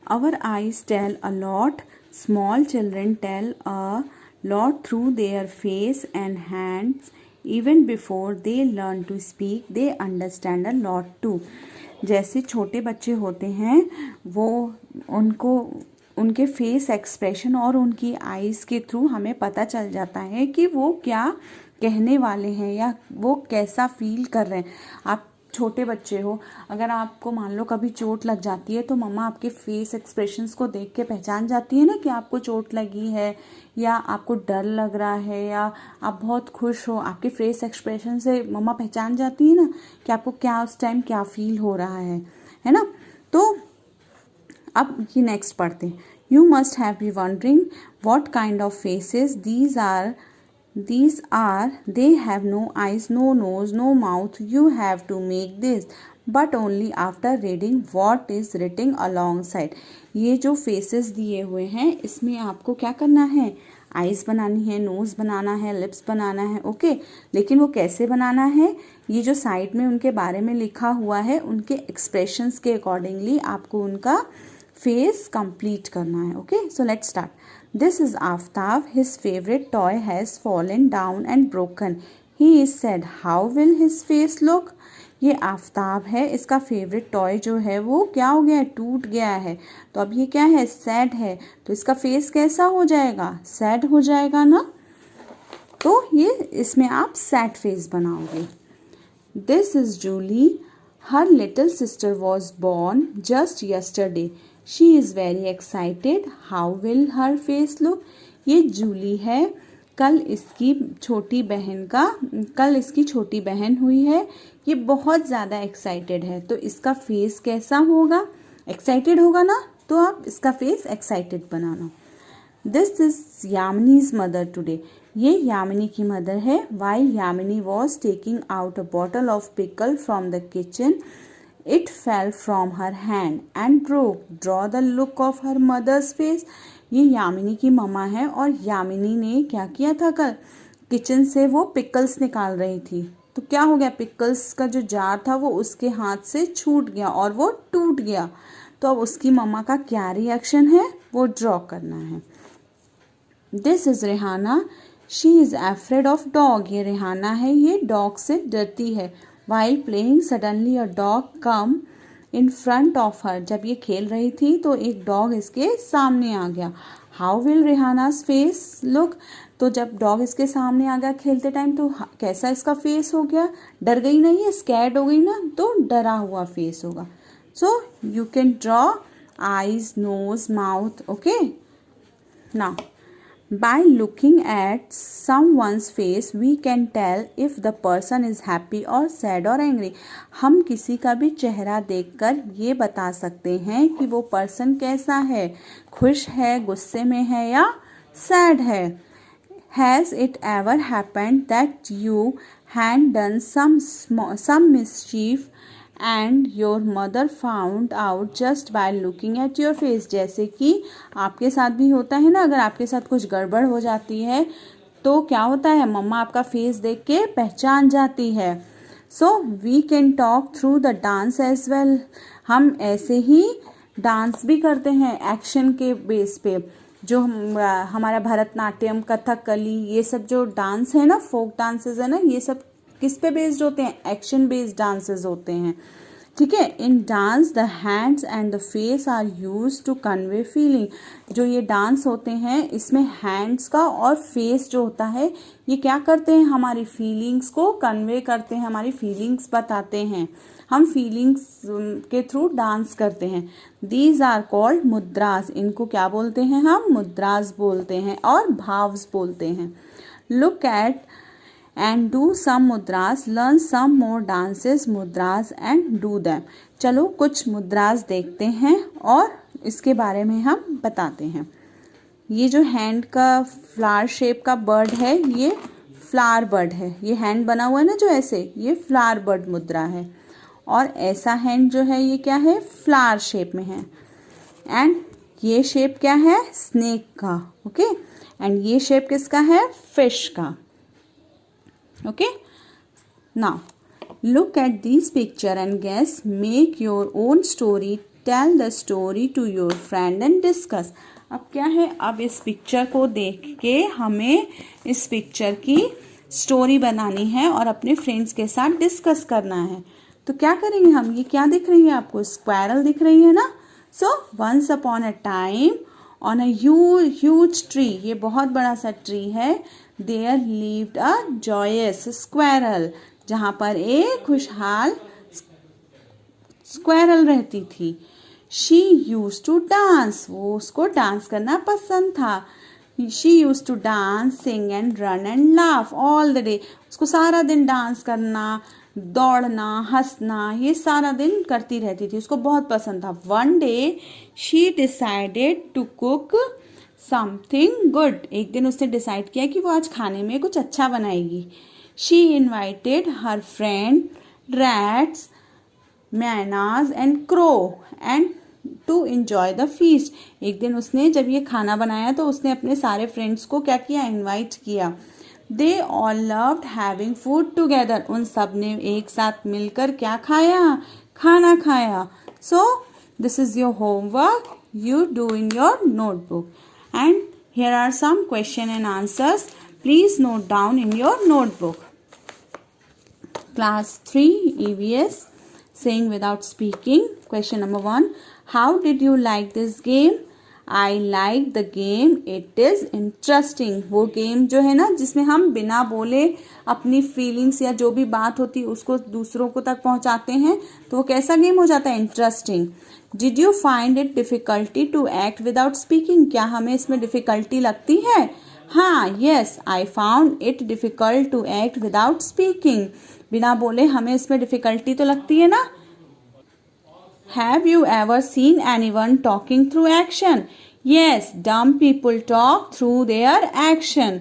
Our eyes tell a lot. Small children tell a lot through their face and hands. Even before they learn to speak, they understand a lot too. जैसे छोटे बच्चे होते हैं वो उनको उनके face expression और उनकी आईज़ के थ्रू हमें पता चल जाता है कि वो क्या कहने वाले हैं या वो कैसा फील कर रहे हैं। आप छोटे बच्चे हो, अगर आपको मान लो कभी चोट लग जाती है तो मम्मा आपके फेस एक्सप्रेशंस को देख के पहचान जाती है ना कि आपको चोट लगी है या आपको डर लग रहा है या आप बहुत खुश हो। आपके फेस एक्सप्रेशन से मम्मा पहचान जाती है ना कि आपको क्या उस टाइम क्या फील हो रहा है ना। तो अब ये नेक्स्ट पढ़ते हैं। You must have be wondering what kind of faces these are they have no eyes, no nose, no mouth. You have to make this, but only after reading what is written alongside. ये जो faces दिए हुए हैं इसमें आपको क्या करना है, आईज बनानी है, नोज बनाना है, लिप्स बनाना है, ओके। लेकिन वो कैसे बनाना है, ये जो साइड में उनके बारे में लिखा हुआ है उनके एक्सप्रेशंस के अकॉर्डिंगली आपको उनका फेस कंप्लीट करना है, okay. So let's start. This is Aftab. His favorite toy has fallen down and broken. He is sad. How will his face look? ये आफ्ताब है, इसका फेवरेट टॉय जो है वो क्या हो गया है, टूट गया है। तो अब ये क्या है, सैड है, तो इसका फेस कैसा हो जाएगा, सैड हो जाएगा ना। तो ये इसमें आप सैड फेस बनाओगे। This is Julie. Her little sister was born just yesterday. She is very excited. How will her face look? ये जूली है, कल इसकी छोटी बहन हुई है। ये बहुत ज़्यादा एक्साइटेड है, तो इसका फेस कैसा होगा, एक्साइटेड होगा ना। तो आप इसका फेस एक्साइटेड बनाना। This is Yamini's mother today. ये यामिनी की मदर है। While Yamini was taking out a bottle of pickle from the kitchen, it fell from her hand and broke. Draw the look of her mother's face. ये यामिनी की मम्मा है और यामिनी ने क्या किया था, कल किचन से वो पिकल्स निकाल रही थी, तो क्या हो गया, पिकल्स का जो जार था वो उसके हाथ से छूट गया और वो टूट गया। तो अब उसकी मम्मा का क्या रिएक्शन है वो ड्रॉ करना है। This is Rehana. She is afraid of dog. ये रेहाना है, ये डॉग से डरती है। While playing, suddenly a dog come in front of her. जब ये खेल रही थी तो एक डॉग इसके सामने आ गया. How will Rehana's face look? तो जब डॉग इसके सामने आ गया खेलते टाइम तो कैसा इसका फेस हो गया, डर गई ना, ये स्कैर्ड हो गई ना, तो डरा हुआ फेस होगा। So you can draw eyes, nose, mouth, okay? Now, by looking at someone's face, we can tell if the person is happy or sad or angry. हम किसी का भी चेहरा देखकर ये बता सकते हैं कि वो पर्सन कैसा है, खुश है, गुस्से में है या सैड है। Has it ever happened that you had done some mischief and your mother found out just by looking at your face? जैसे कि आपके साथ भी होता है ना, अगर आपके साथ कुछ गड़बड़ हो जाती है तो क्या होता है, मम्मा आपका फेस देख के पहचान जाती है। So we can talk through the dance as well. हम ऐसे ही डांस भी करते हैं एक्शन के बेस पे। जो हमारा भरतनाट्यम, कथकली, ये सब जो डांस है ना, फोक डांसेस है ना, ये सब किस पे बेस्ड होते हैं, एक्शन बेस्ड डांसेस होते हैं, ठीक है। In dance the hands and the face are use to convey feeling. जो ये डांस होते हैं इसमें हैंड्स का और फेस जो होता है ये क्या करते हैं, हमारी फीलिंग्स को कन्वे करते हैं, हमारी फीलिंग्स बताते हैं, हम फीलिंग्स के थ्रू डांस करते हैं। These are called मुद्रास. इनको क्या बोलते हैं, हम मुद्रास बोलते हैं और भाव्स बोलते हैं. Look at and do some mudras, learn some more dances mudras and do them. चलो कुछ मुद्रास देखते हैं और इसके बारे में हम बताते हैं। ये जो हैंड का फ्लावर शेप का बर्ड है ये फ्लावर बर्ड है, ये हैंड बना हुआ है ना जो ऐसे, ये फ्लावर बर्ड मुद्रा है। और ऐसा हैंड जो है ये क्या है, फ्लावर शेप में है। एंड ये शेप क्या है, स्नेक का, ओके। एंड ये शेप किसका है, फिश का, okay. Now look at these picture and guess, make your own story, tell the story to your friend and discuss. अब क्या है, अब इस पिक्चर को देख के हमें इस पिक्चर की स्टोरी बनानी है और अपने फ्रेंड्स के साथ डिस्कस करना है। तो क्या करेंगे हम, ये क्या दिख रही है आपको, स्क्वायरल दिख रही है ना। So once upon a time on a huge tree, ये बहुत बड़ा सा ट्री है, there lived a joyous squirrel, जहाँ पर एक खुशहाल स्क्वायरल रहती थी। शी यूज टू डांस, वो उसको डांस करना पसंद था। She use to dance, sing and run and laugh all the day, उसको सारा दिन डांस करना, दौड़ना, हंसना, ये सारा दिन करती रहती थी, उसको बहुत पसंद था। One day she decided to cook something good, एक दिन उसने डिसाइड किया कि वो आज खाने में कुछ अच्छा बनाएगी। She invited her friend rats, mynahs and crow and to enjoy the feast. एक दिन उसने जब ये खाना बनाया तो उसने अपने सारे फ्रेंड्स को क्या किया, इनवाइट किया। They all loved having food together, उन सब ने एक साथ मिलकर क्या खाया, खाना खाया। So this is your homework, you do in your notebook, and here are some question and answers. Please note down in your notebook. Class 3 EVS, saying without speaking. Question number 1, how did you like this game? I like the game, it is interesting. वो game जो है ना जिसमें हम बिना बोले अपनी feelings या जो भी बात होती है उसको दूसरों को तक पहुंचाते हैं, तो वो कैसा गेम हो जाता है, interesting. Did you find it difficulty to act without speaking? क्या हमें इसमें डिफिकल्टी लगती है? हाँ, yes, I found it difficult to act without speaking. बिना बोले हमें इसमें डिफिकल्टी तो लगती है ना। Have you ever seen anyone talking through action? Yes, dumb people talk through their action.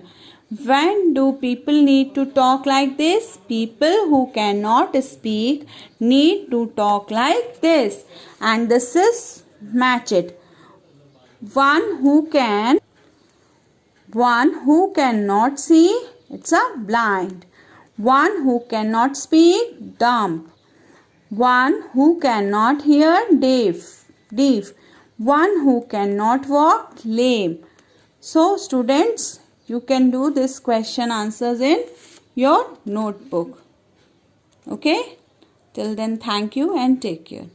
When do people need to talk like this? People who cannot speak need to talk like this. And this is match it. One who cannot see, it's a blind. One who cannot speak, dumb. One who cannot hear, deaf. One who cannot walk, lame. So students, you can do this question answers in your notebook. Okay? Till then, thank you and take care.